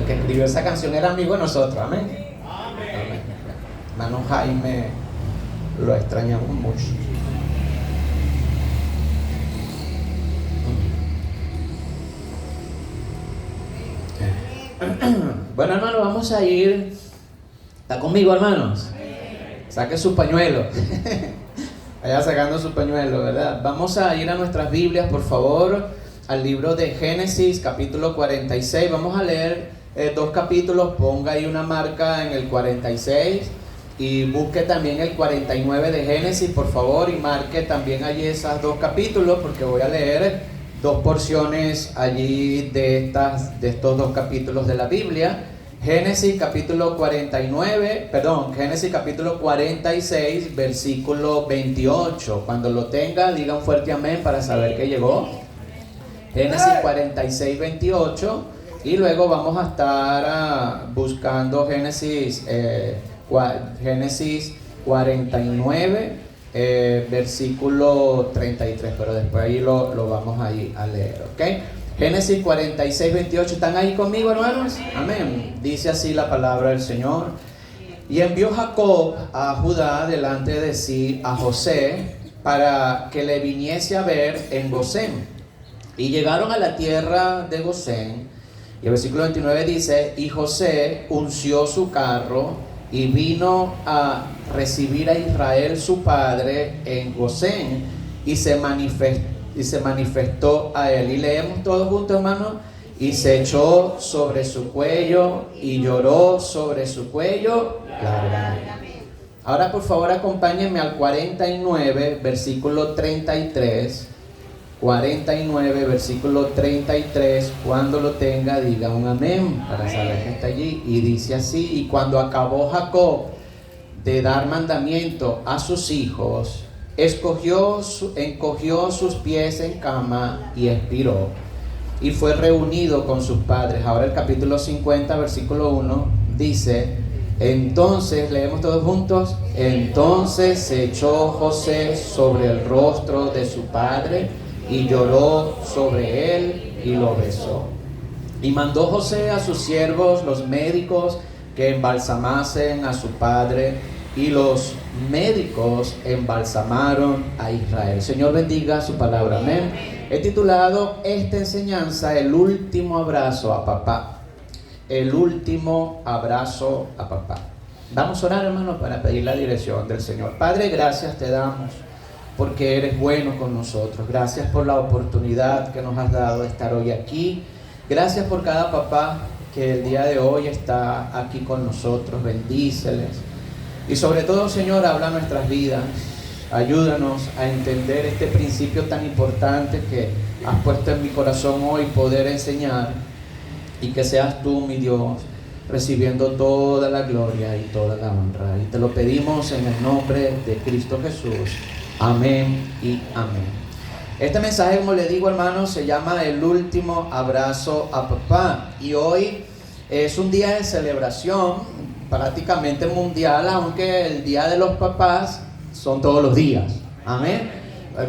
que escribió esa canción era amigo de nosotros, amén. Amén. Hermano Jaime, lo extrañamos mucho. Bueno, hermanos, vamos a ir. ¿Está conmigo, hermanos? Saque su pañuelo. Allá sacando su pañuelo, ¿verdad? Vamos a ir a nuestras Biblias, por favor, al libro de Génesis, capítulo 46. Vamos a leer 2 capítulos. Ponga ahí una marca en el 46 y busque también el 49 de Génesis, por favor, y marque también allí esos 2 capítulos, porque voy a leer 2 porciones allí de estos 2 capítulos de la Biblia. Génesis capítulo 46, versículo 28. Cuando lo tenga, diga un fuerte amén para saber que llegó. Génesis 46, 28. Y luego vamos a estar buscando Génesis 49, versículo 33. Pero después ahí lo vamos a ir a leer, ¿ok? Génesis 46, 28. ¿Están ahí conmigo, hermanos? Amén. Dice así la palabra del Señor. Y envió Jacob a Judá delante de sí a José para que le viniese a ver en Gosén. Y llegaron a la tierra de Gosén. Y el versículo 29 dice: y José unció su carro y vino a recibir a Israel su padre en Gosén, y se manifestó a él. Y leemos todos juntos, hermano. Y se echó sobre su cuello y lloró sobre su cuello largamente. Ahora, por favor, acompáñenme al 49, versículo 33. 49, versículo 33. Cuando lo tenga, diga un amén para saber que está allí. Y dice así: y cuando acabó Jacob de dar mandamiento a sus hijos, encogió sus pies en cama y expiró, y fue reunido con sus padres. Ahora el capítulo 50, versículo 1 dice: entonces, leemos todos juntos: entonces se echó José sobre el rostro de su padre y lloró sobre él y lo besó. Y mandó José a sus siervos, los médicos, que embalsamasen a su padre, y los médicos embalsamaron a Israel. Señor, bendiga su palabra, amén. He titulado esta enseñanza: el último abrazo a papá. El último abrazo a papá. Vamos a orar, hermanos, para pedir la dirección del Señor. Padre, gracias te damos porque eres bueno con nosotros. Gracias por la oportunidad que nos has dado de estar hoy aquí. Gracias por cada papá que el día de hoy está aquí con nosotros. Bendíceles. Y sobre todo, Señor, habla nuestras vidas. Ayúdanos a entender este principio tan importante que has puesto en mi corazón hoy, poder enseñar. Y que seas tú, mi Dios, recibiendo toda la gloria y toda la honra. Y te lo pedimos en el nombre de Cristo Jesús. Amén y amén. Este mensaje, como le digo, hermanos, se llama el último abrazo a papá. Y hoy es un día de celebración prácticamente mundial, aunque el día de los papás son todos los días. Amén.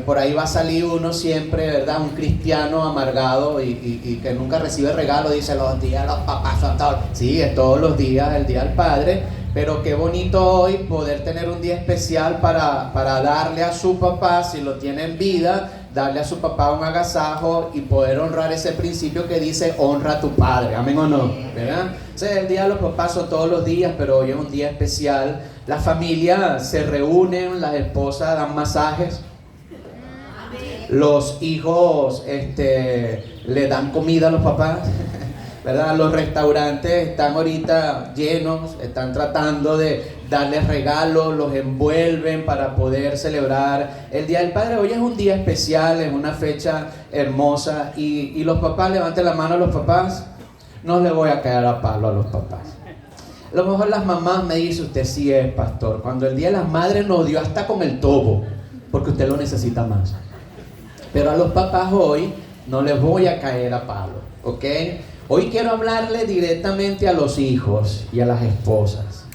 Por ahí va a salir uno siempre, ¿verdad? Un cristiano amargado y que nunca recibe regalo. Dice: los días de los papás son todos. Sí, es todos los días el día del padre. Pero qué bonito hoy poder tener un día especial para darle a su papá, si lo tiene en vida, darle a su papá un agasajo y poder honrar ese principio que dice: honra a tu padre. Amén o no, ¿verdad? O sea, el día de los papás son todos los días, pero hoy es un día especial. La familia se reúnen, las esposas dan masajes, los hijos le dan comida a los papás, ¿verdad? Los restaurantes están ahorita llenos, están tratando de darles regalos, los envuelven para poder celebrar el Día del Padre. Hoy es un día especial, es una fecha hermosa, y los papás, levanten la mano a los papás. No le voy a caer a palo a los papás. A lo mejor las mamás me dicen: usted sí es pastor, cuando el Día de las Madres nos dio hasta con el tobo, porque usted lo necesita más. Pero a los papás hoy no les voy a caer a palo, ¿ok? Hoy quiero hablarle directamente a los hijos y a las esposas,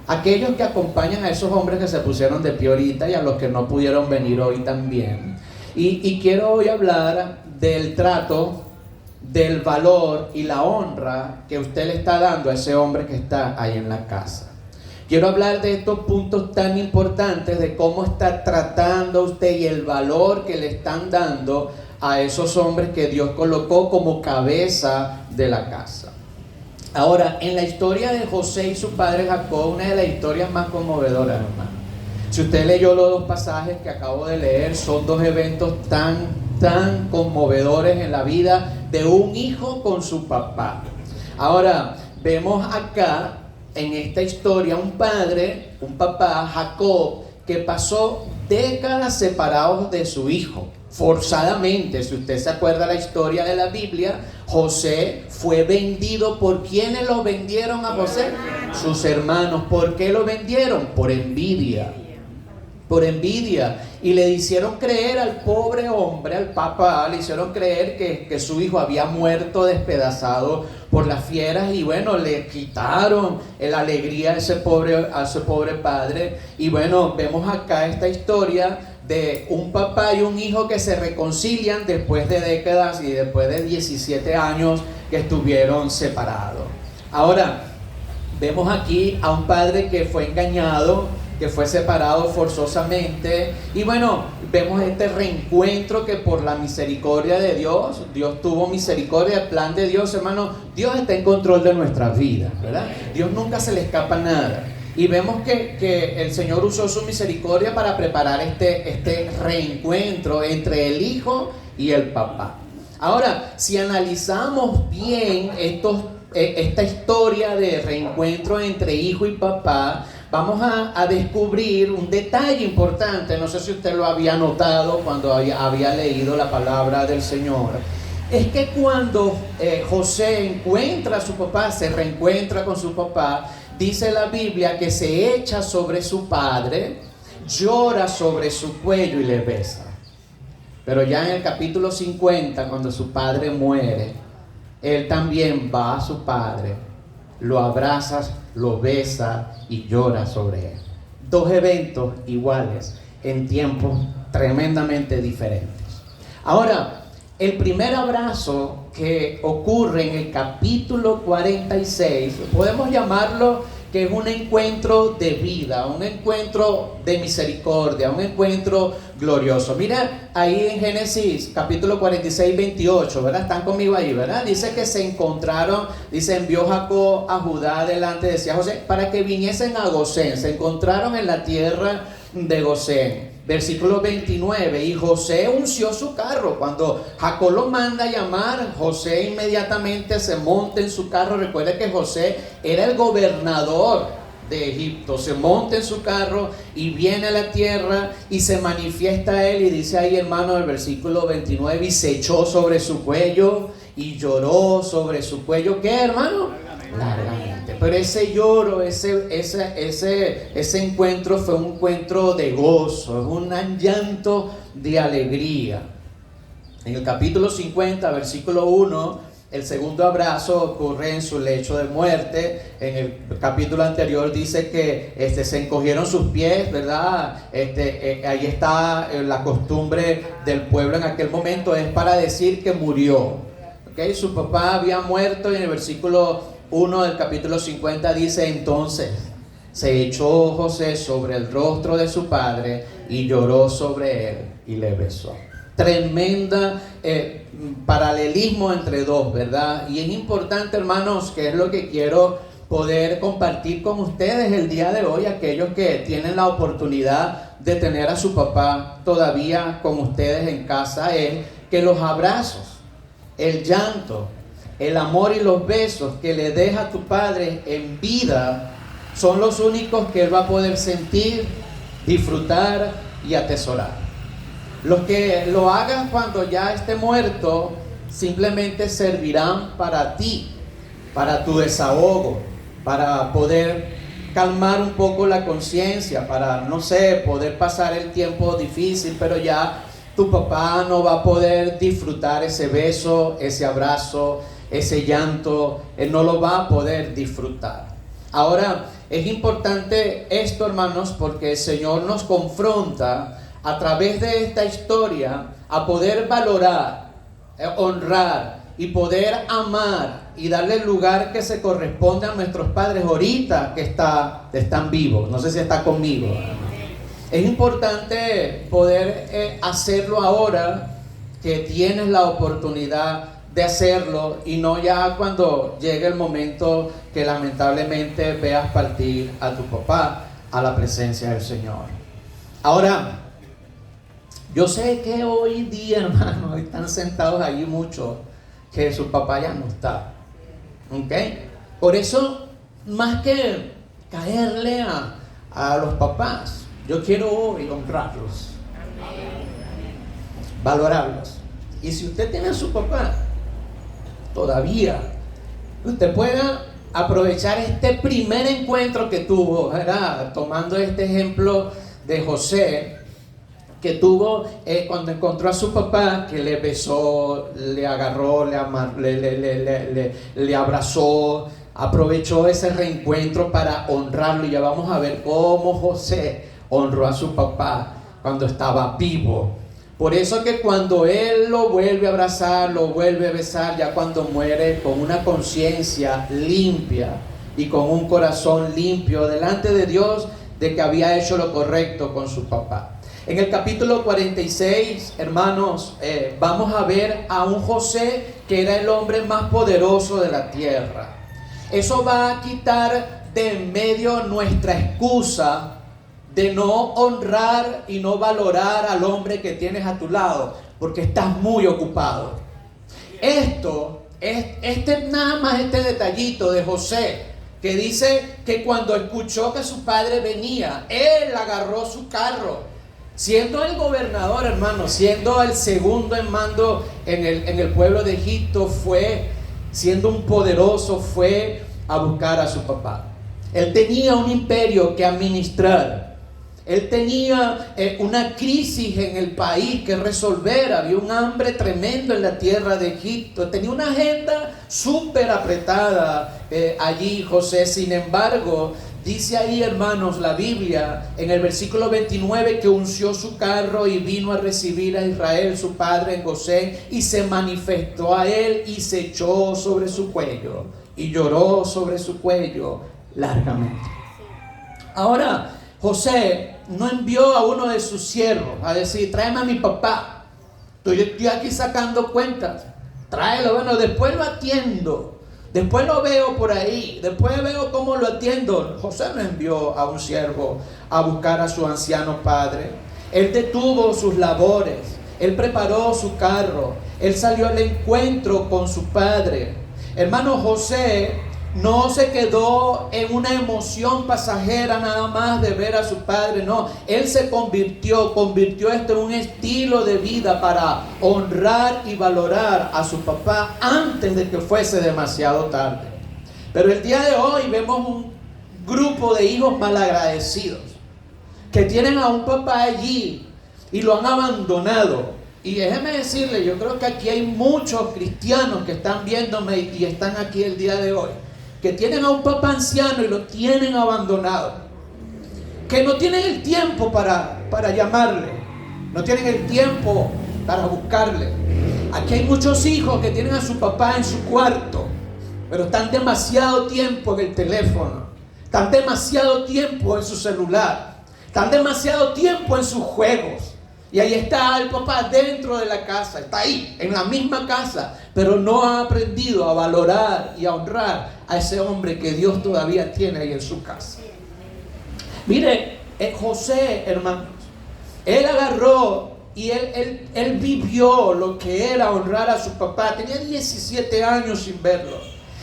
aquellos que acompañan a esos hombres que se pusieron de pie ahorita y a los que no pudieron venir hoy también. Y quiero hoy hablar del trato del valor y la honra que usted le está dando a ese hombre que está ahí en la casa. Quiero hablar de estos puntos tan importantes, de cómo está tratando usted y el valor que le están dando a esos hombres que Dios colocó como cabeza de la casa. Ahora, en la historia de José y su padre Jacob, una de las historias más conmovedoras, hermano. Si usted leyó los dos pasajes que acabo de leer, son dos eventos tan conmovedores en la vida de un hijo con su papá. Ahora, vemos acá en esta historia un papá, Jacob, que pasó décadas separados de su hijo, forzadamente. Si usted se acuerda la historia de la Biblia, José fue vendido. ¿Por quiénes lo vendieron a José? Sus hermanos. ¿Por qué lo vendieron? Por envidia. Y le hicieron creer al pobre hombre, al papá, le hicieron creer que su hijo había muerto despedazado por las fieras, y bueno, le quitaron la alegría a ese pobre padre. Y bueno, vemos acá esta historia de un papá y un hijo que se reconcilian después de décadas y después de 17 años que estuvieron separados. Ahora, vemos aquí a un padre que fue engañado, que fue separado forzosamente, y bueno, vemos este reencuentro que por la misericordia de Dios tuvo misericordia. El plan de Dios, hermano, Dios está en control de nuestras vidas, ¿verdad? Dios nunca se le escapa nada, y vemos que el Señor usó su misericordia para preparar este reencuentro entre el hijo y el papá. Ahora, si analizamos bien esta historia de reencuentro entre hijo y papá, vamos a descubrir un detalle importante. No sé si usted lo había notado cuando había leído la palabra del Señor. Es que cuando José encuentra a su papá, se reencuentra con su papá, dice la Biblia que se echa sobre su padre, llora sobre su cuello y le besa. Pero ya en el capítulo 50, cuando su padre muere, él también va a su padre, lo abraza, lo besa y llora sobre él. Dos eventos iguales en tiempos tremendamente diferentes. Ahora, el primer abrazo que ocurre en el capítulo 46, podemos llamarlo que es un encuentro de vida, un encuentro de misericordia, un encuentro glorioso. Mira ahí en Génesis capítulo 46, 28, ¿verdad? Están conmigo ahí, ¿verdad? Dice que se encontraron, dice, envió Jacob a Judá delante de José para que viniesen a Gosén. Se encontraron en la tierra de Gosén. Versículo 29, y José unció su carro. Cuando Jacob lo manda a llamar, José inmediatamente se monta en su carro. Recuerde que José era el gobernador de Egipto. Se monta en su carro y viene a la tierra y se manifiesta a él, y dice ahí, hermano, el versículo 29, y se echó sobre su cuello y lloró sobre su cuello. ¿Qué, hermano? Largamente. Pero ese lloro, ese encuentro fue un encuentro de gozo, un llanto de alegría. En el capítulo 50, versículo 1, el segundo abrazo ocurre en su lecho de muerte. En el capítulo anterior dice que se encogieron sus pies, ¿verdad? Ahí está la costumbre del pueblo en aquel momento, es para decir que murió. ¿Okay? Su papá había muerto, y en el versículo 1 del capítulo 50 dice, entonces se echó José sobre el rostro de su padre y lloró sobre él y le besó. Tremenda paralelismo entre dos, ¿verdad? Y es importante, hermanos, que es lo que quiero poder compartir con ustedes el día de hoy, aquellos que tienen la oportunidad de tener a su papá todavía con ustedes en casa, es que los abrazos, el llanto, el amor y los besos que le deja tu padre en vida son los únicos que él va a poder sentir, disfrutar y atesorar. Los que lo hagan cuando ya esté muerto simplemente servirán para ti, para tu desahogo, para poder calmar un poco la conciencia, para, no sé, poder pasar el tiempo difícil, pero ya tu papá no va a poder disfrutar ese beso, ese abrazo, ese llanto. Él no lo va a poder disfrutar. Ahora, es importante esto, hermanos, porque el Señor nos confronta a través de esta historia a poder valorar, honrar y poder amar y darle el lugar que se corresponde a nuestros padres ahorita que están vivos. No sé si está conmigo. Es importante poder hacerlo ahora que tienes la oportunidad de hacerlo y no ya cuando llegue el momento que lamentablemente veas partir a tu papá a la presencia del Señor. Ahora, yo sé que hoy día, hermanos, están sentados allí muchos que su papá ya no está. ¿Ok? Por eso, más que caerle a los papás, yo quiero hoy honrarlos, valorarlos. Y si usted tiene a su papá todavía, usted pueda aprovechar este primer encuentro que tuvo, ¿verdad? Tomando este ejemplo de José, que tuvo cuando encontró a su papá, que le besó, le agarró, le abrazó, aprovechó ese reencuentro para honrarlo. Y ya vamos a ver cómo José honró a su papá cuando estaba vivo. Por eso que cuando él lo vuelve a abrazar, lo vuelve a besar, ya cuando muere, con una conciencia limpia y con un corazón limpio delante de Dios, de que había hecho lo correcto con su papá. En el capítulo 46, hermanos, vamos a ver a un José que era el hombre más poderoso de la tierra. Eso va a quitar de en medio nuestra excusa de no honrar y no valorar al hombre que tienes a tu lado, porque estás muy ocupado. Nada más este detallito de José, que dice que cuando escuchó que su padre venía, él agarró su carro. Siendo el gobernador, hermano, siendo el segundo en mando en el pueblo de Egipto, siendo un poderoso, fue a buscar a su papá. Él tenía un imperio que administrar. Él tenía una crisis en el país que resolver. Había un hambre tremendo en la tierra de Egipto. Tenía una agenda súper apretada allí José. Sin embargo, dice ahí, hermanos, la Biblia, en el versículo 29, que unció su carro y vino a recibir a Israel, su padre, en Gosén, y se manifestó a él y se echó sobre su cuello y lloró sobre su cuello largamente. Ahora, José no envió a uno de sus siervos a decir: tráeme a mi papá, estoy aquí sacando cuentas, tráelo, bueno, después lo atiendo, después lo veo por ahí, después veo cómo lo atiendo. José no envió a un siervo a buscar a su anciano padre. Él detuvo sus labores, él preparó su carro, él salió al encuentro con su padre. Hermano, José no se quedó en una emoción pasajera nada más de ver a su padre, no, él se convirtió esto en un estilo de vida para honrar y valorar a su papá antes de que fuese demasiado tarde. Pero el día de hoy vemos un grupo de hijos malagradecidos que tienen a un papá allí y lo han abandonado. Y déjeme decirle, yo creo que aquí hay muchos cristianos que están viéndome y están aquí el día de hoy, que tienen a un papá anciano y lo tienen abandonado, que no tienen el tiempo para llamarle, no tienen el tiempo para buscarle. Aquí hay muchos hijos que tienen a su papá en su cuarto, pero están demasiado tiempo en el teléfono, están demasiado tiempo en su celular, están demasiado tiempo en sus juegos. Y ahí está el papá dentro de la casa, está ahí, en la misma casa, pero no ha aprendido a valorar y a honrar a ese hombre que Dios todavía tiene ahí en su casa. Mire, José, hermanos, él agarró y él vivió lo que era honrar a su papá. Tenía 17 años sin verlo.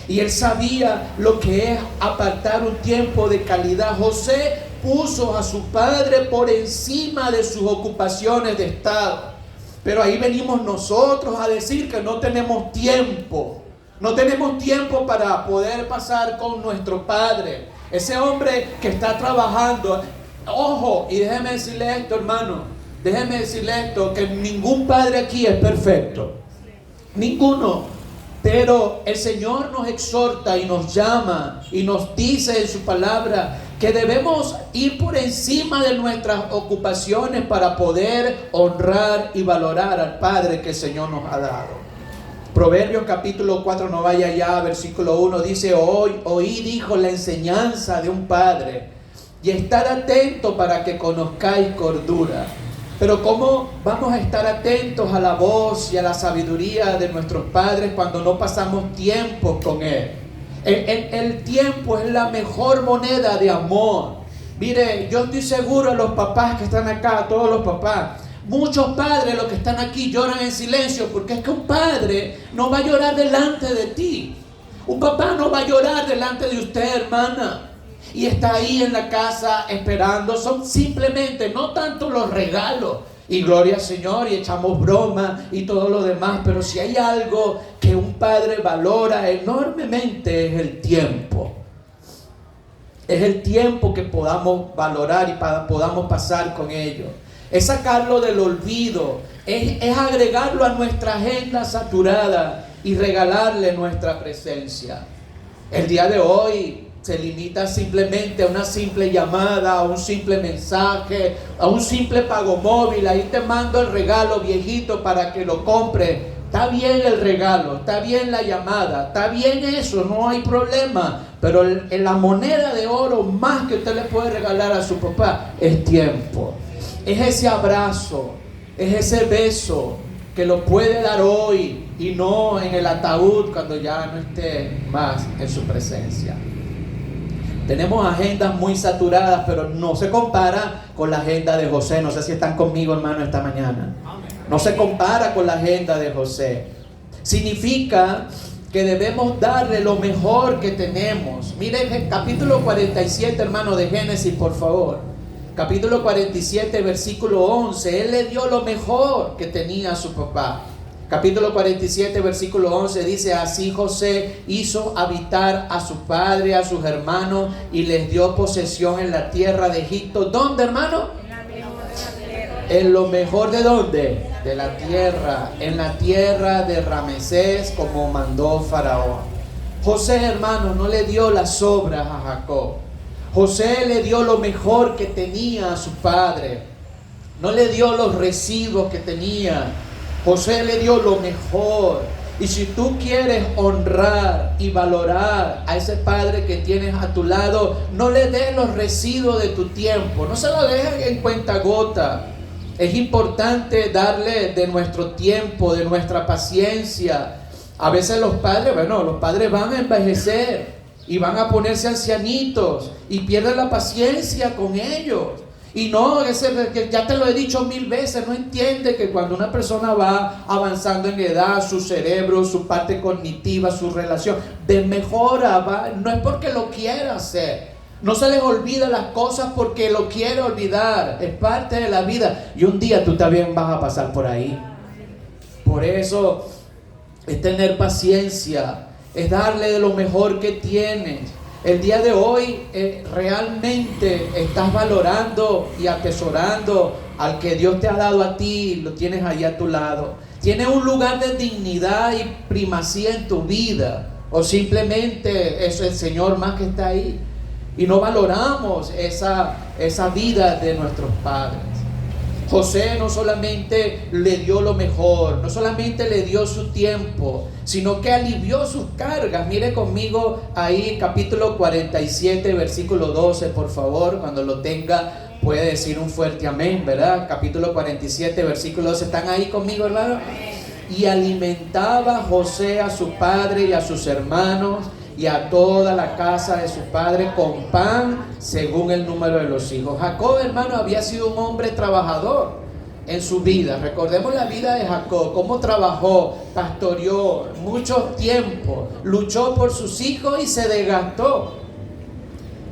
Y él sabía lo que es apartar un tiempo de calidad. José puso a su padre por encima de sus ocupaciones de estado. Pero ahí venimos nosotros a decir que no tenemos tiempo. No tenemos tiempo para poder pasar con nuestro padre. Ese hombre que está trabajando. Ojo, y déjeme decirle esto, hermano. Déjeme decirle esto, que ningún padre aquí es perfecto. Ninguno. Pero el Señor nos exhorta y nos llama y nos dice en su palabra que debemos ir por encima de nuestras ocupaciones para poder honrar y valorar al Padre que el Señor nos ha dado. El Proverbios capítulo 4, no vaya allá, versículo 1, dice: oíd, hijo, la enseñanza de un padre, y estar atento para que conozcáis cordura. Pero ¿cómo vamos a estar atentos a la voz y a la sabiduría de nuestros padres cuando no pasamos tiempo con Él? El tiempo es la mejor moneda de amor. Mire, yo estoy seguro, los papás que están acá, todos los papás, muchos padres, los que están aquí, lloran en silencio, porque es que un padre no va a llorar delante de ti. Un papá no va a llorar delante de usted, hermana. Y está ahí en la casa esperando. Son simplemente, no tanto los regalos, y gloria al Señor, y echamos broma y todo lo demás, pero si hay algo que un padre valora enormemente es el tiempo. Es el tiempo que podamos valorar y podamos pasar con ellos. Es sacarlo del olvido, es agregarlo a nuestra agenda saturada y regalarle nuestra presencia. El día de hoy se limita simplemente a una simple llamada, a un simple mensaje, a un simple pago móvil. Ahí te mando el regalo, viejito, para que lo compre. Está bien el regalo, está bien la llamada, está bien eso, no hay problema. Pero la moneda de oro más que usted le puede regalar a su papá es tiempo. Es ese abrazo, es ese beso que lo puede dar hoy y no en el ataúd cuando ya no esté más en su presencia. Tenemos agendas muy saturadas, pero no se compara con la agenda de José. No sé si están conmigo, hermano, esta mañana. No se compara con la agenda de José. Significa que debemos darle lo mejor que tenemos. Miren capítulo 47, hermano, de Génesis, por favor. Capítulo 47, versículo 11. Él le dio lo mejor que tenía a su papá. Capítulo 47, versículo 11 dice: así José hizo habitar a su padre, a sus hermanos, y les dio posesión en la tierra de Egipto. ¿Dónde, hermano? En lo mejor de ¿dónde? De la tierra, en la tierra de Ramesés, como mandó Faraón. José, hermano, no le dio las sobras a Jacob. José le dio lo mejor que tenía a su padre. No le dio los residuos que tenía. José le dio lo mejor. Y si tú quieres honrar y valorar a ese padre que tienes a tu lado, no le des los residuos de tu tiempo. No se lo dejes en cuentagota. Es importante darle de nuestro tiempo, de nuestra paciencia. A veces los padres van a envejecer y van a ponerse ancianitos y pierden la paciencia con ellos. Y no, que ya te lo he dicho 1000 veces, no entiende que cuando una persona va avanzando en edad, su cerebro, su parte cognitiva, su relación mejora, no es porque lo quiera hacer. No se les olvida las cosas porque lo quiere olvidar, es parte de la vida. Y un día tú también vas a pasar por ahí. Por eso es tener paciencia, es darle de lo mejor que tienes. El día de hoy realmente estás valorando y atesorando al que Dios te ha dado a ti, lo tienes ahí a tu lado. ¿Tiene un lugar de dignidad y primacía en tu vida? ¿O simplemente es el Señor más que está ahí? Y no valoramos esa vida de nuestros padres. José no solamente le dio lo mejor, no solamente le dio su tiempo, sino que alivió sus cargas. Mire conmigo ahí capítulo 47, versículo 12, por favor. Cuando lo tenga puede decir un fuerte amén, ¿verdad? Capítulo 47, versículo 12. ¿Están ahí conmigo, hermano? Y alimentaba José a su padre y a sus hermanos y a toda la casa de su padre con pan según el número de los hijos. Jacob, hermano, había sido un hombre trabajador en su vida. Recordemos la vida de Jacob, cómo trabajó, pastoreó mucho tiempo, luchó por sus hijos y se desgastó.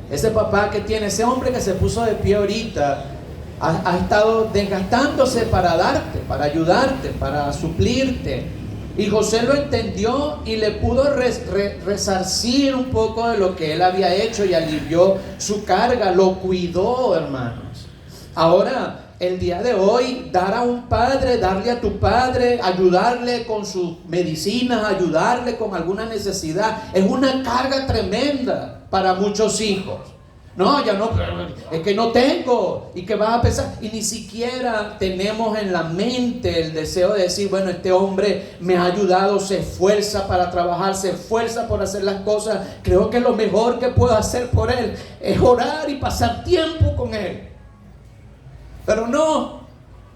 Ese papá que tiene, ese hombre que se puso de pie ahorita, ha estado desgastándose para darte, para ayudarte, para suplirte. Y José lo entendió y le pudo resarcir un poco de lo que él había hecho y alivió su carga, lo cuidó, hermanos. Ahora, el día de hoy, dar a un padre, darle a tu padre, ayudarle con sus medicinas, ayudarle con alguna necesidad, es una carga tremenda para muchos hijos. No, ya no, es que no tengo. ¿Y qué vas a pensar? Y ni siquiera tenemos en la mente el deseo de decir, bueno, este hombre me ha ayudado, se esfuerza para trabajar, se esfuerza por hacer las cosas. Creo que lo mejor que puedo hacer por él es orar y pasar tiempo con él. Pero no,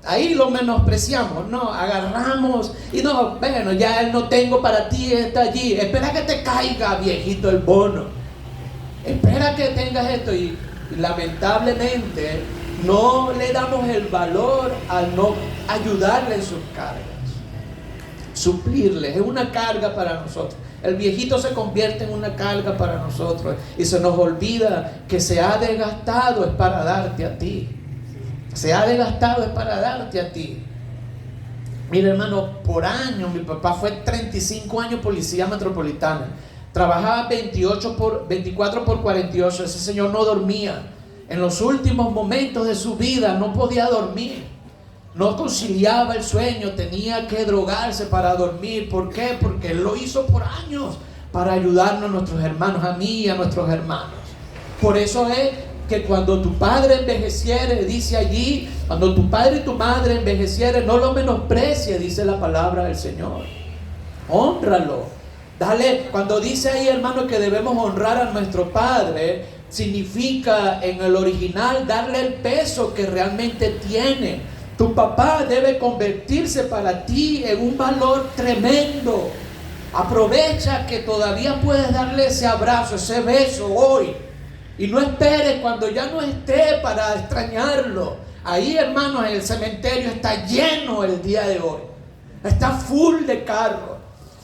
ahí lo menospreciamos, no, agarramos y no, bueno, ya él no tengo para ti, está allí. Espera que te caiga, viejito, el bono. Espera que tengas esto y lamentablemente no le damos el valor al no ayudarle en sus cargas, suplirles. Es una carga para nosotros. El viejito se convierte en una carga para nosotros y se nos olvida que se ha desgastado es para darte a ti. Se ha desgastado es para darte a ti. Mira, hermano, por años mi papá fue 35 años policía metropolitana. Trabajaba 24 por 48. Ese señor no dormía. En los últimos momentos de su vida no podía dormir. No conciliaba el sueño. Tenía que drogarse para dormir. ¿Por qué? Porque él lo hizo por años para ayudarnos a nuestros hermanos, a mí y a nuestros hermanos. Por eso es que cuando tu padre envejeciere, dice allí, cuando tu padre y tu madre envejeciere, no lo menosprecies, dice la palabra del Señor. Hónralo. Dale, cuando dice ahí, hermano, que debemos honrar a nuestro padre, significa en el original darle el peso que realmente tiene. Tu papá debe convertirse para ti en un valor tremendo. Aprovecha que todavía puedes darle ese abrazo, ese beso hoy. Y no esperes cuando ya no esté para extrañarlo. Ahí, hermanos, el cementerio está lleno el día de hoy. Está full de carros.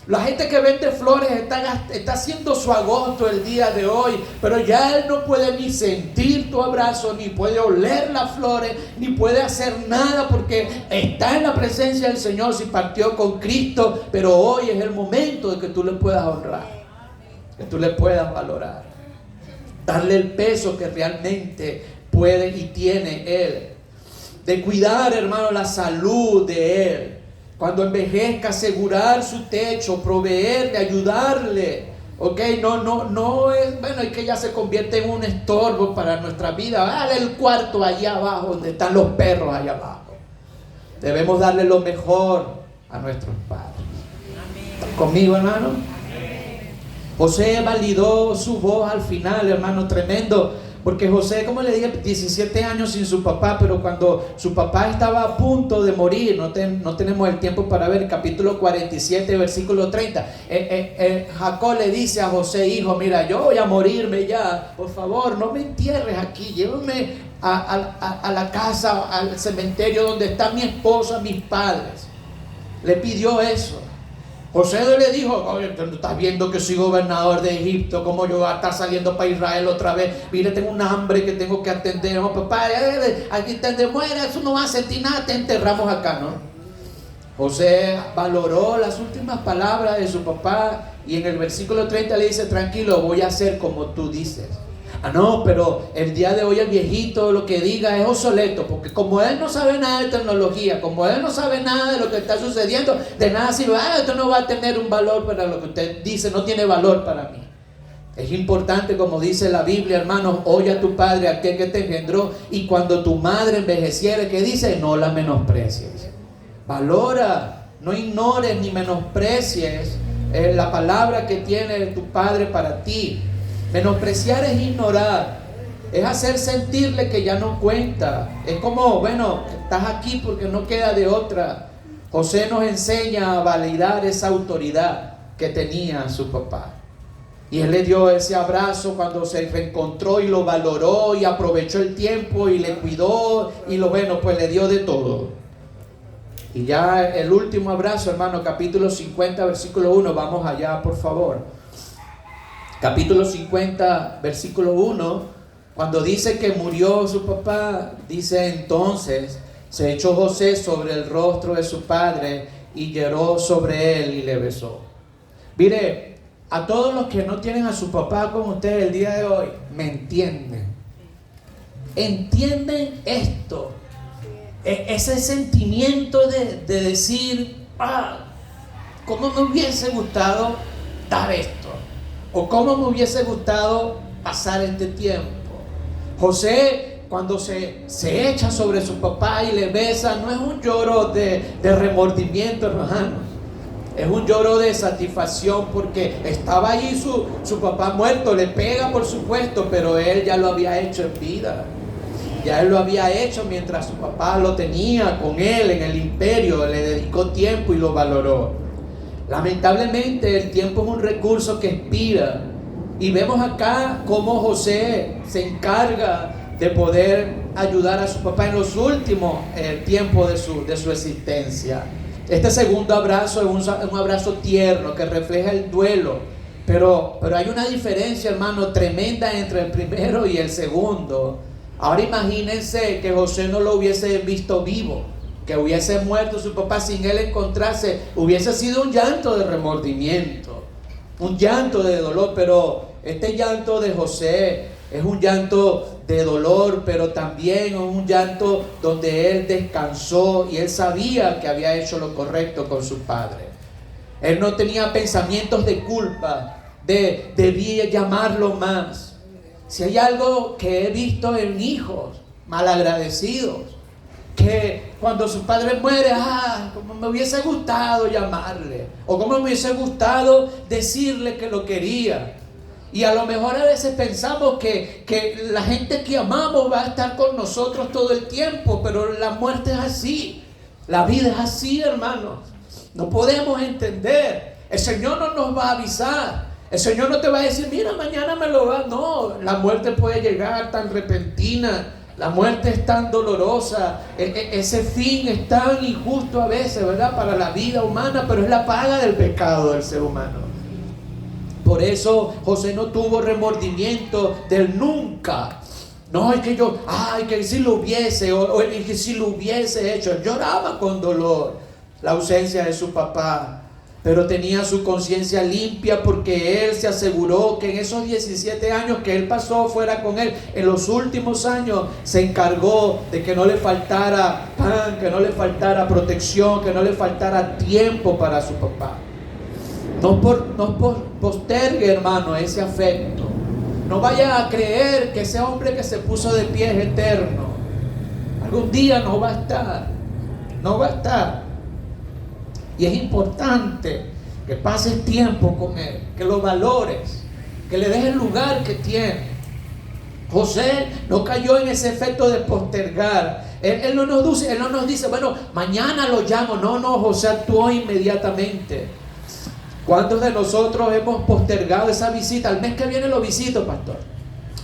La gente que vende flores está haciendo su agosto el día de hoy, pero ya él no puede ni sentir tu abrazo, ni puede oler las flores, ni puede hacer nada porque está en la presencia del Señor si partió con Cristo. Pero hoy es el momento de que tú le puedas honrar, que tú le puedas valorar, darle el peso que realmente puede y tiene él, de cuidar, hermano, la salud de él. Cuando envejezca, asegurar su techo, proveerle, ayudarle. Ok, no es, bueno, es que ya se convierte en un estorbo para nuestra vida. Dale el cuarto allá abajo, donde están los perros allá abajo. Debemos darle lo mejor a nuestros padres. ¿Están conmigo, hermano? José validó su voz al final, hermano, tremendo. Porque José, como le dije, 17 años sin su papá, pero cuando su papá estaba a punto de morir, no tenemos el tiempo para ver, capítulo 47, versículo 30, Jacob le dice a José, hijo, mira, yo voy a morirme ya, por favor, no me entierres aquí, llévame a la casa, al cementerio donde está mi esposa, mis padres. Le pidió eso. José le dijo, oye, tú estás viendo que soy gobernador de Egipto, ¿cómo yo voy a estar saliendo para Israel otra vez? Mire, tengo una hambre que tengo que atender. No, papá, aquí te mueres, eso no va a sentir nada, te enterramos acá, ¿no? José valoró las últimas palabras de su papá y en el versículo 30 le dice, tranquilo, voy a hacer como tú dices. Ah, no, pero el día de hoy el viejito lo que diga es obsoleto, porque como él no sabe nada de tecnología, como él no sabe nada de lo que está sucediendo, de nada sirve. Esto no va a tener un valor para lo que usted dice, no tiene valor para mí. Es importante, como dice la Biblia, hermanos, oye a tu padre, aquel que te engendró, y cuando tu madre envejeciere, ¿qué dice? No la menosprecies. Valora, no ignores ni menosprecies la palabra que tiene tu padre para ti. Menospreciar es ignorar, es hacer sentirle que ya no cuenta. Es como, bueno, estás aquí porque no queda de otra. José nos enseña a validar esa autoridad que tenía su papá. Y él le dio ese abrazo cuando se reencontró y lo valoró y aprovechó el tiempo y le cuidó y pues le dio de todo. Y ya el último abrazo, hermano, capítulo 50, versículo 1, vamos allá, por favor. Capítulo 50, versículo 1, cuando dice que murió su papá, dice entonces, se echó José sobre el rostro de su padre y lloró sobre él y le besó. Mire, a todos los que no tienen a su papá con ustedes el día de hoy, me entienden. Entienden esto. Ese sentimiento de decir, ¿cómo me hubiese gustado dar esto? O cómo me hubiese gustado pasar este tiempo. José, cuando se echa sobre su papá y le besa, no es un lloro de remordimiento, hermano. Es un lloro de satisfacción porque estaba ahí su papá muerto. Le pega, por supuesto, pero él ya lo había hecho en vida. Ya él lo había hecho mientras su papá lo tenía con él en el imperio. Le dedicó tiempo y lo valoró. Lamentablemente el tiempo es un recurso que expira. Y vemos acá cómo José se encarga de poder ayudar a su papá en los últimos tiempos de su existencia. Este segundo abrazo es un abrazo tierno que refleja el duelo. Pero hay una diferencia, hermano, tremenda entre el primero y el segundo. Ahora imagínense que José no lo hubiese visto vivo, que hubiese muerto su papá sin él encontrarse. Hubiese sido un llanto de remordimiento, un llanto de dolor. Pero este llanto de José es un llanto de dolor, pero también un llanto donde él descansó y él sabía que había hecho lo correcto con su padre. Él no tenía pensamientos de culpa, debía llamarlo más. Si hay algo que he visto en hijos malagradecidos, que cuando su padre muere, como me hubiese gustado llamarle, o como me hubiese gustado decirle que lo quería. Y a lo mejor a veces pensamos que la gente que amamos va a estar con nosotros todo el tiempo, pero la muerte es así, la vida es así, hermanos. No podemos entender. El Señor no nos va a avisar. El Señor no te va a decir, mira, mañana me lo va. No, la muerte puede llegar tan repentina. La muerte es tan dolorosa. Ese fin es tan injusto a veces, ¿verdad? Para la vida humana, pero es la paga del pecado del ser humano. Por eso José no tuvo remordimiento del nunca. No, es que que si lo hubiese, o que si lo hubiese hecho. Él lloraba con dolor la ausencia de su papá. Pero tenía su conciencia limpia porque él se aseguró que en esos 17 años que él pasó fuera con él, en los últimos años se encargó de que no le faltara pan, que no le faltara protección, que no le faltara tiempo para su papá. No postergue, hermano, ese afecto. No vaya a creer que ese hombre que se puso de pie es eterno. Algún día no va a estar. No va a estar. Y es importante que pases tiempo con él, que lo valores, que le des el lugar que tiene. José no cayó en ese efecto de postergar. Él no nos dice, bueno, mañana lo llamo. No, José actuó inmediatamente. ¿Cuántos de nosotros hemos postergado esa visita? El mes que viene lo visito, pastor.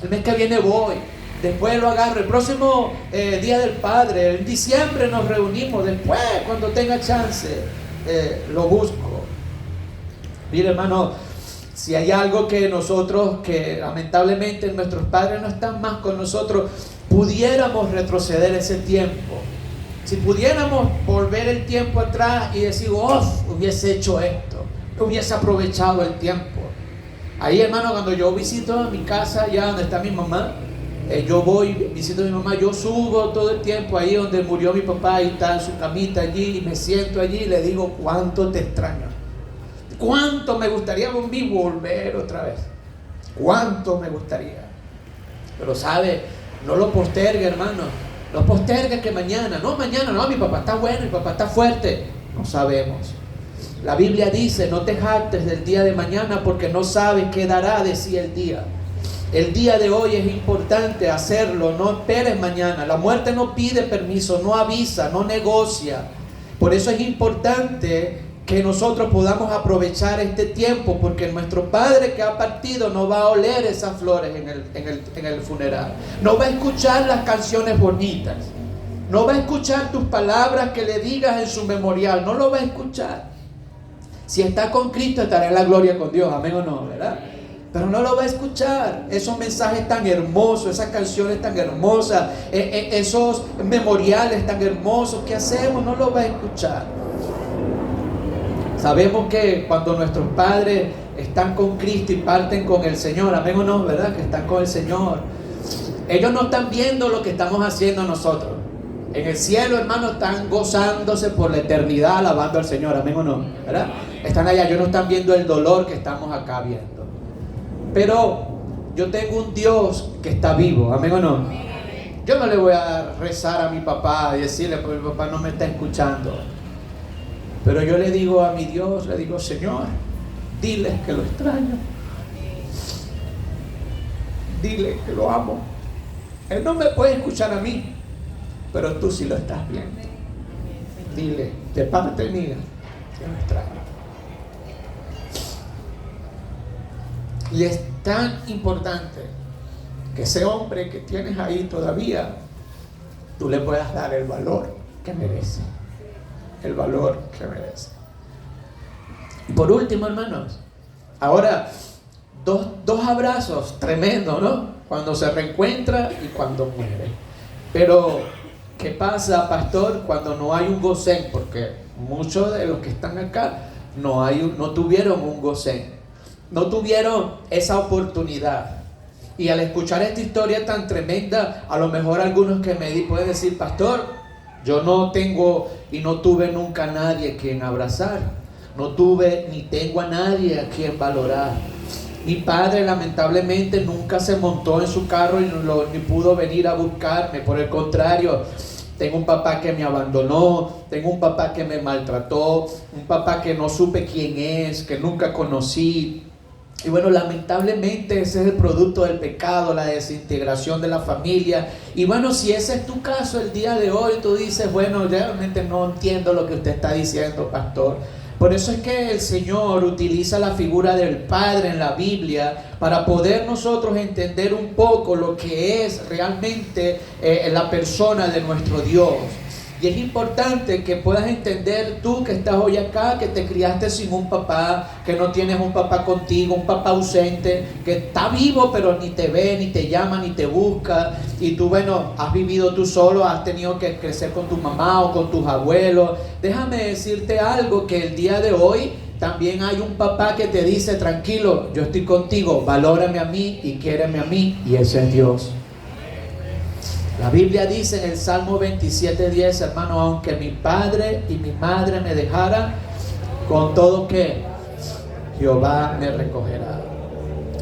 El mes que viene voy. Después lo agarro. El próximo Día del Padre. En diciembre nos reunimos. Después, cuando tenga chance, lo busco. Mire, hermano, si hay algo que nosotros, que lamentablemente nuestros padres no están más con nosotros, pudiéramos retroceder ese tiempo. Si pudiéramos volver el tiempo atrás y decir, hubiese hecho esto, hubiese aprovechado el tiempo. Ahí, hermano, cuando yo visito a mi casa, allá donde está mi mamá, yo voy, visito a mi mamá, yo subo todo el tiempo ahí donde murió mi papá y está en su camita allí, y me siento allí y le digo, cuánto te extraño, cuánto me gustaría volver otra vez, cuánto me gustaría. Pero sabe, no lo postergue, hermano, no postergue que mañana, no, mi papá está bueno, mi papá está fuerte. No sabemos. La Biblia dice, no te jactes del día de mañana porque no sabes qué dará de sí el día. El día de hoy es importante hacerlo, no esperes mañana. La muerte no pide permiso, no avisa, no negocia. Por eso es importante que nosotros podamos aprovechar este tiempo, porque nuestro Padre que ha partido no va a oler esas flores en el funeral. No va a escuchar las canciones bonitas. No va a escuchar tus palabras que le digas en su memorial. No lo va a escuchar. Si está con Cristo, estará en la gloria con Dios. Amén o no, ¿verdad? Pero no lo va a escuchar. Esos mensajes tan hermosos, esas canciones tan hermosas, esos memoriales tan hermosos que hacemos, no lo va a escuchar. Sabemos que cuando nuestros padres están con Cristo y parten con el Señor, amén o no, ¿verdad? Que están con el Señor. Ellos no están viendo lo que estamos haciendo nosotros. En el cielo, hermanos, están gozándose por la eternidad, alabando al Señor, amén o no, ¿verdad? Están allá, ellos no están viendo el dolor que estamos acá viendo. Pero yo tengo un Dios que está vivo, amén o no. Yo no le voy a rezar a mi papá y decirle, porque mi papá no me está escuchando. Pero yo le digo a mi Dios, le digo, Señor, diles que lo extraño. Dile que lo amo. Él no me puede escuchar a mí, pero tú sí lo estás viendo. Dile, de parte mía, que lo extraño. Y es tan importante que ese hombre que tienes ahí todavía, tú le puedas dar el valor que merece. El valor que merece. Y por último, hermanos, ahora dos abrazos tremendos, ¿no? Cuando se reencuentra y cuando muere. Pero, ¿qué pasa, pastor, cuando no hay un gosén? Porque muchos de los que están acá no tuvieron un gosén. No tuvieron esa oportunidad. Y al escuchar esta historia tan tremenda, a lo mejor algunos que me pueden decir, pastor, yo no tengo y no tuve nunca a nadie a quien abrazar. No tuve ni tengo a nadie a quien valorar. Mi padre lamentablemente nunca se montó en su carro ni pudo venir a buscarme. Por el contrario, tengo un papá que me abandonó, tengo un papá que me maltrató, un papá que no supe quién es, que nunca conocí. Y bueno, lamentablemente ese es el producto del pecado, la desintegración de la familia. Y bueno, si ese es tu caso el día de hoy, tú dices, bueno, realmente no entiendo lo que usted está diciendo, pastor. Por eso es que el Señor utiliza la figura del Padre en la Biblia para poder nosotros entender un poco lo que es realmente la persona de nuestro Dios. Y es importante que puedas entender tú que estás hoy acá, que te criaste sin un papá, que no tienes un papá contigo, un papá ausente, que está vivo pero ni te ve, ni te llama, ni te busca. Y tú, bueno, has vivido tú solo, has tenido que crecer con tu mamá o con tus abuelos. Déjame decirte algo, que el día de hoy también hay un papá que te dice, tranquilo, yo estoy contigo, valórame a mí y quiéreme a mí, y ese es Dios. La Biblia dice en el Salmo 27:10, hermano, aunque mi padre y mi madre me dejaran, con todo que Jehová me recogerá.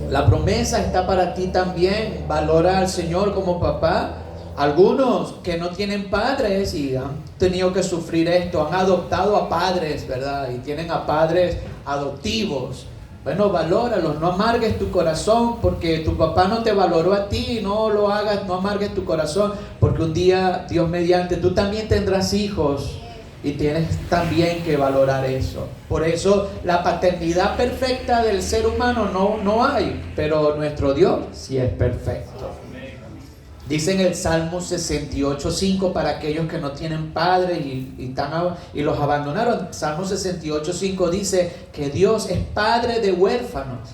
La promesa está para ti también. Valora al Señor como papá. Algunos que no tienen padres y han tenido que sufrir esto, han adoptado a padres, ¿verdad? Y tienen a padres adoptivos. Bueno, valóralos, no amargues tu corazón porque tu papá no te valoró a ti, no lo hagas, no amargues tu corazón, porque un día, Dios mediante, tú también tendrás hijos y tienes también que valorar eso. Por eso la paternidad perfecta del ser humano no hay, pero nuestro Dios sí es perfecto. Dice en el Salmo 68:5 para aquellos que no tienen padres y los abandonaron. Salmo 68:5 dice que Dios es padre de huérfanos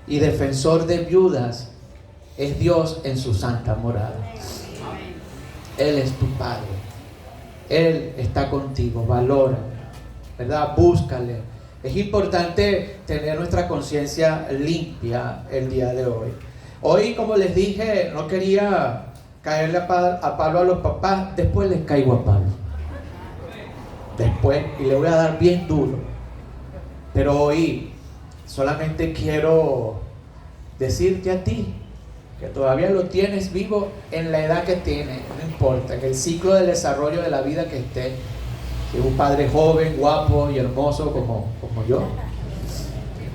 y defensor de viudas. Es Dios en su santa morada. Él es tu padre. Él está contigo. Valora, ¿verdad? Búscale. Es importante tener nuestra conciencia limpia el día de hoy. Hoy, como les dije, no quería caerle a palo a los papás. Después les caigo a palo. Después, y le voy a dar bien duro. Pero hoy solamente quiero decirte a ti que todavía lo tienes vivo en la edad que tiene, no importa, en el ciclo del desarrollo de la vida que esté. Si es un padre joven, guapo y hermoso como yo,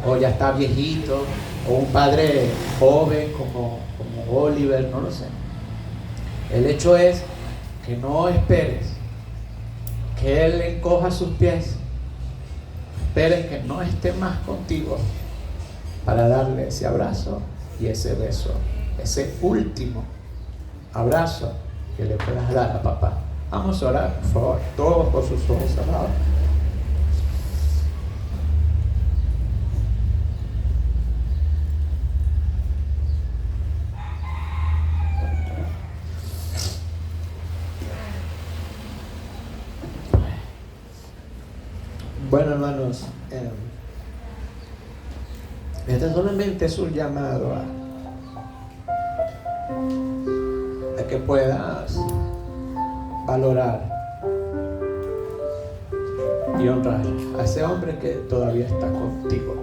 o ya está viejito, o un padre joven como Oliver, no lo sé. El hecho es que no esperes que Él encoja sus pies, esperes que no esté más contigo para darle ese abrazo y ese beso, ese último abrazo que le puedas dar a papá. Vamos a orar, por favor, todos por sus ojos cerrados. Bueno, hermanos, este solamente es un llamado a que puedas valorar y honrar a ese hombre que todavía está contigo.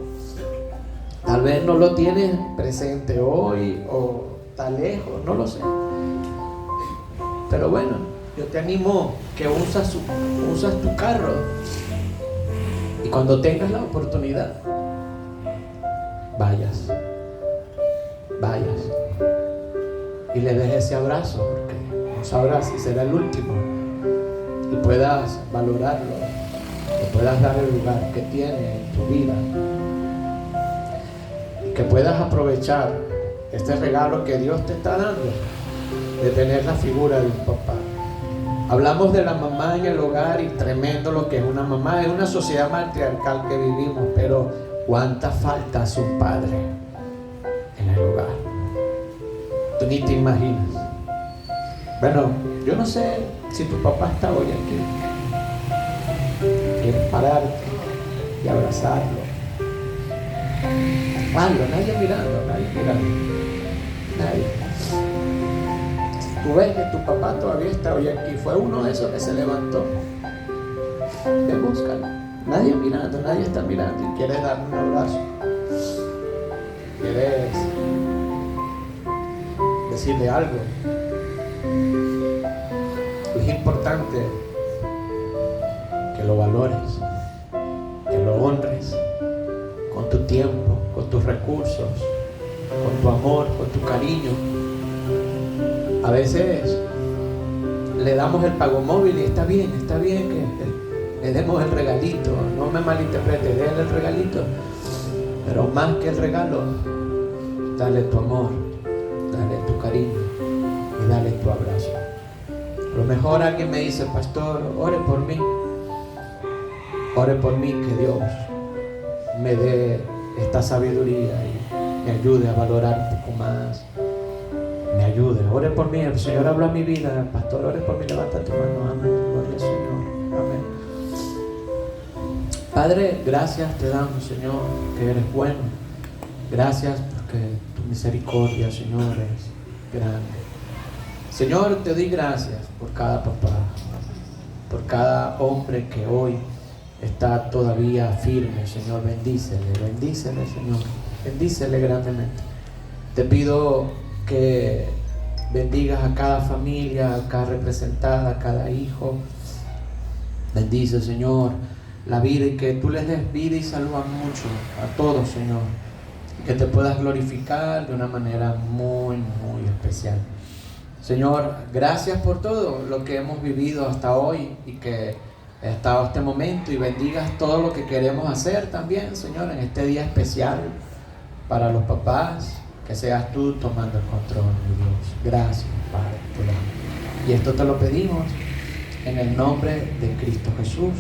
Tal vez no lo tienes presente hoy o está lejos, no lo sé. Pero bueno, yo te animo que usas tu carro y cuando tengas la oportunidad, vayas y le des ese abrazo, porque no sabrás si será el último, y puedas valorarlo, que puedas dar el lugar que tiene en tu vida, y que puedas aprovechar este regalo que Dios te está dando de tener la figura de un papá. Hablamos de la mamá en el hogar y tremendo lo que es una mamá. Es una sociedad matriarcal que vivimos, pero cuánta falta hace un padre en el hogar. Tú ni te imaginas. Bueno, yo no sé si tu papá está hoy aquí. Quieres pararte y abrazarlo. Hazlo, nadie mirando. Nadie. Tú ves que tu papá todavía está hoy aquí. Fue uno de esos que se levantó. Ve, búscalo. Nadie mirando, nadie está mirando y quieres darle un abrazo. Quieres decirle algo. Es importante que lo valores, que lo honres con tu tiempo, con tus recursos, con tu amor, con tu cariño. A veces le damos el pago móvil y está bien que le demos el regalito, no me malinterprete, déle el regalito, pero más que el regalo, dale tu amor, dale tu cariño y dale tu abrazo. A lo mejor alguien me dice, pastor, ore por mí, que Dios me dé esta sabiduría y me ayude a valorar un poco más. Me ayude, ore por mí, el Señor habló a mi vida, pastor, ore por mí, levanta tu mano, amén, gloria al Señor, amén. Padre, gracias te damos, Señor, que eres bueno, gracias porque tu misericordia, Señor, es grande. Señor, te doy gracias por cada papá, por cada hombre que hoy está todavía firme, Señor, bendícele, Señor, bendícele grandemente. Te pido que bendigas a cada familia, a cada representada, a cada hijo. Bendice, Señor, la vida y que tú les des vida y salud a muchos, a todos, Señor. Y que te puedas glorificar de una manera muy, muy especial. Señor, gracias por todo lo que hemos vivido hasta hoy y que hasta este momento, y bendigas todo lo que queremos hacer también, Señor, en este día especial para los papás. Que seas tú tomando el control, mi Dios. Gracias, Padre, por amor. Y esto te lo pedimos en el nombre de Cristo Jesús.